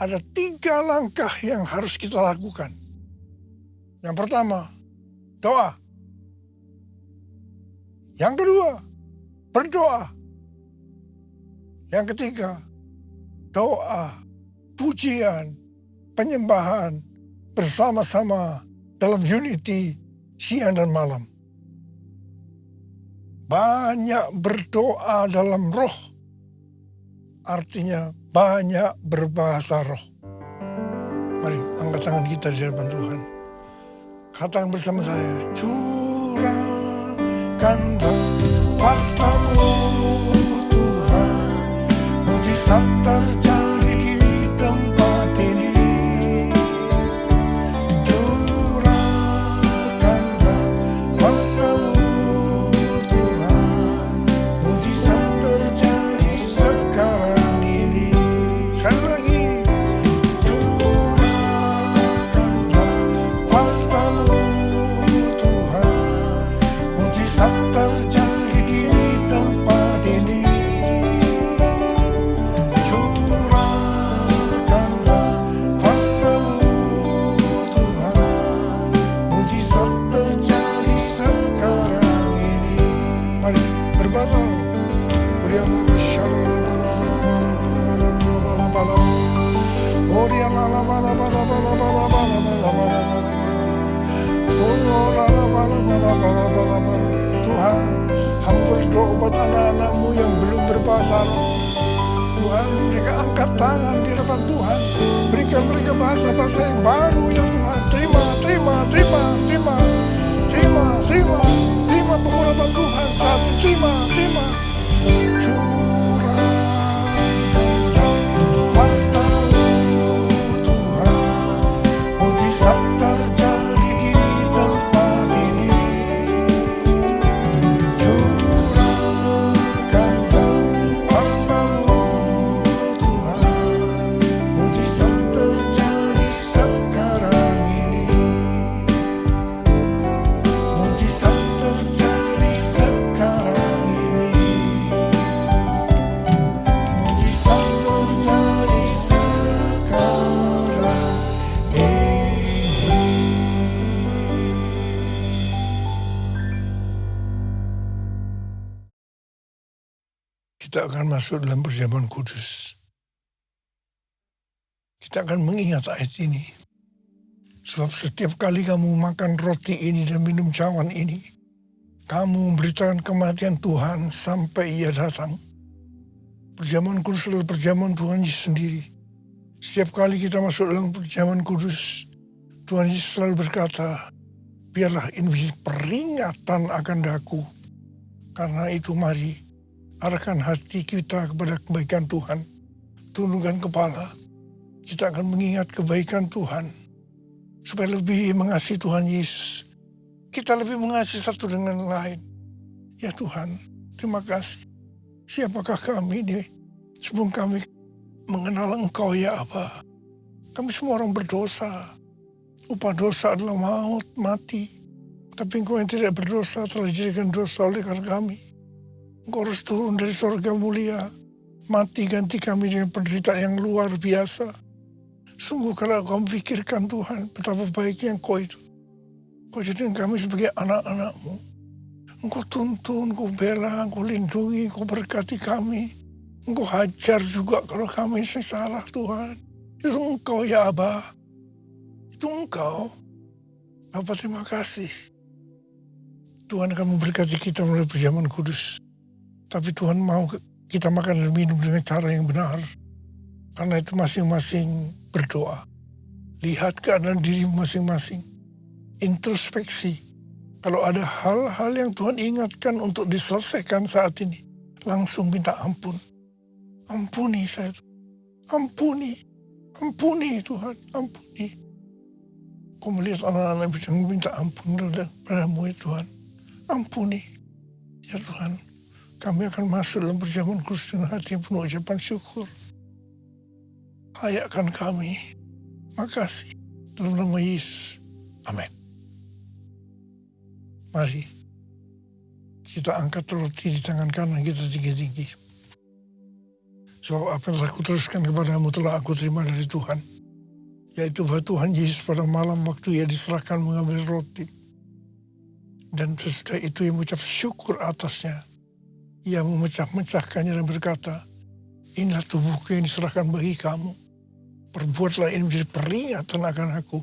Ada 3 langkah yang harus kita lakukan. Yang pertama, doa. Yang kedua, berdoa. Yang ketiga, doa, pujian, penyembahan bersama-sama dalam unity siang dan malam. Banyak berdoa dalam roh, artinya banyak berbahasa roh. Mari angkat tangan kita di hadapan Tuhan. Katakan bersama saya, curahkanlah kuasa-Mu Tuhan, mujizat terjadi di tempat ini. Curahkanlah kuasa-Mu Tuhan, mujizat terjadi sekarang ini. Sekali lagi, curahkanlah kuasa-Mu Tuhan, mujizat terjadi di tempat ini. Curahkanlah kuasa-Mu Tuhan, mujizat terjadi sekarang ini. Mari berbahasa. Tuhan, hamba berdoa buat anak-anak-Mu yang belum berbahasa roh. Tuhan, mereka angkat tangan di hadapan Tuhan. Berikan mereka bahasa-bahasa yang baru ya Tuhan. Terima pengurapan Tuhan saat ini. Terima. Curahkanlah kuasa-Mu Tuhan, mujizat terjadi di tempat ini. Curahkanlah kuasa-Mu Tuhan, mujizat terjadi sekarang ini. Mujizat terjadi sekarang ini. Mujizat terjadi sekarang ini. Kita akan masuk dalam perjamuan kudus. Kita akan mengingat ayat ini. Sebab setiap kali kamu makan roti ini dan minum cawan ini, kamu memberitakan kematian Tuhan sampai Ia datang. Perjamuan kudus adalah perjamuan Tuhan Yesus sendiri. Setiap kali kita masuk dalam perjamuan kudus, Tuhan Yesus selalu berkata, biarlah ini menjadi peringatan akan daku. Karena itu mari, arahkan hati kita kepada kebaikan Tuhan. tundukkan kepala, kita akan mengingat kebaikan Tuhan. Supaya lebih mengasihi Tuhan Yesus. Kita lebih mengasihi satu dengan lain. Ya Tuhan, terima kasih. Siapakah kami ini sebelum kami mengenal Engkau ya Aba. Kami semua orang berdosa. Upah dosa adalah maut, mati. Tapi Engkau yang tidak berdosa telah dijadikan dosa oleh karena kami. Engkau harus turun dari surga mulia. Mati ganti kami dengan penderitaan yang luar biasa. Sungguh kalau kau memikirkan Tuhan, betapa baiknya Engkau itu. Kau jadikan kami sebagai anak-anak-Mu. Engkau tuntun, Engkau bela, Engkau lindungi, Engkau berkati kami. Engkau hajar juga kalau kami salah Tuhan. Itu Engkau ya Aba. Itu Engkau. Bapa terima kasih. Tuhan akan memberkati kita melalui perjamuan kudus. Tapi Tuhan mau kita makan dan minum dengan cara yang benar. Karena itu masing-masing berdoa. Lihat keadaan diri masing-masing. Introspeksi. Kalau ada hal-hal yang Tuhan ingatkan untuk diselesaikan saat ini, langsung minta ampun. Ampuni saya. Ampuni. Ampuni Tuhan. Ampuni. Kau melihat anak-anak yang minta ampun padamu ya Tuhan. Ampuni. Ya Tuhan. Kami akan masuk dalam perjamuan kudus dengan hati yang penuh ucapan syukur. Layakkan kami. Makasih. Dalam nama Yesus. Amin. Mari. Kita angkat roti di tangan kanan kita tinggi-tinggi. Sebab apa yang telah kuteruskan kepadamu telah aku terima dari Tuhan. Yaitu bahwa Tuhan Yesus pada malam waktu ia diserahkan mengambil roti. Dan sesudah itu ia mengucap syukur atasnya. Ia memecah-mecahkannya dan berkata, inilah tubuhku yang diserahkan bagi kamu. Perbuatlah ini menjadi peringatan akan aku.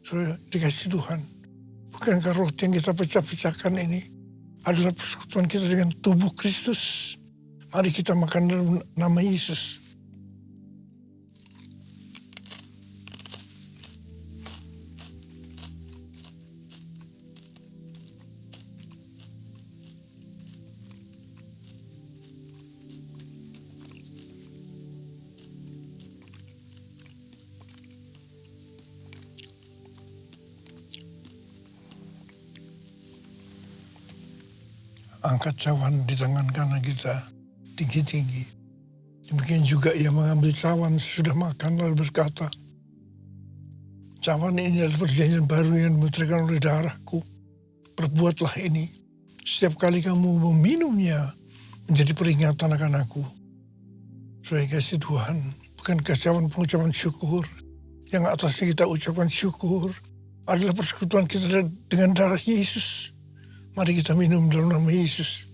Saudara, dikasih Tuhan. Bukankah roti yang kita pecah-pecahkan ini adalah persekutuan kita dengan tubuh Kristus. Mari kita makan dalam nama Yesus. Angkat cawan di tangan kanan kita tinggi-tinggi. Demikian juga ia mengambil cawan sesudah makan lalu berkata, cawan ini adalah perjanjian baru yang dimeteraikan oleh darahku. Perbuatlah ini setiap kali kamu meminumnya menjadi peringatan akan aku. Saudara kasih Tuhan, bukankah cawan pengucapan syukur yang atasnya kita ucapkan syukur adalah persekutuan kita dengan darah Yesus. Mari kita minum dalam nama Yesus.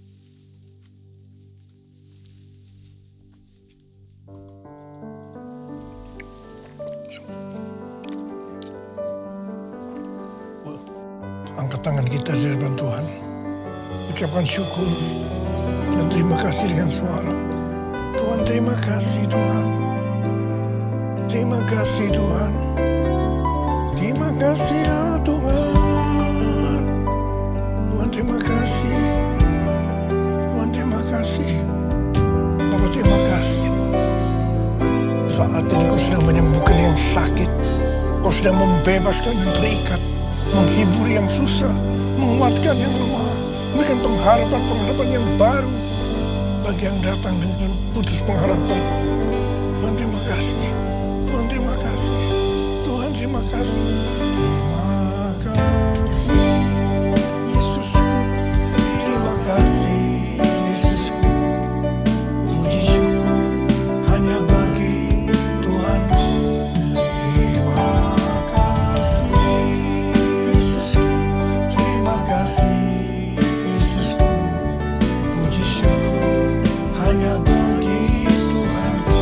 Angkat tangan kita di hadapan Tuhan. Ucapkan syukur dan terima kasih dengan suara. Tuhan terima kasih Tuhan. Terima kasih Tuhan. Terima kasih ya Tuhan. Tuhan terima kasih. Tuhan terima kasih. Bapa terima kasih. Saat ini kau sedang menyembuhkan yang sakit. Kau sedang membebaskan yang terikat. Menghibur yang susah. Menguatkan yang lemah. Memberikan pengharapan yang baru. Bagi yang datang dengan putus pengharapan. Tuhan terima kasih. Tuhan terima kasih. Tuhan terima kasih. Terima kasih. Terima kasih Yesusku, puji syukur hanya bagi Tuhanku. Terima kasih Yesusku, terima kasih Yesusku, puji syukur hanya bagi Tuhanku.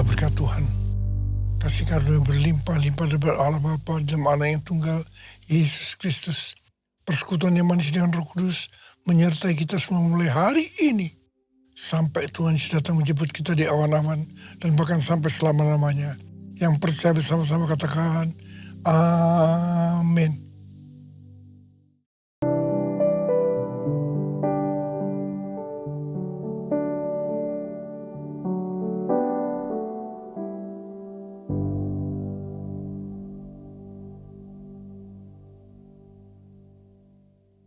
Biarlah berkat Tuhan, kasih karunia yang berlimpah-limpah dari Allah Bapa dalam Anak yang tunggal, Yesus Kristus, persekutuan yang manis dengan Roh Kudus, menyertai kita semua mulai hari ini, sampai Tuhan Yesus datang menjemput kita di awan-awan, dan bahkan sampai selama-lamanya. Yang percaya bersama-sama katakan, Amin.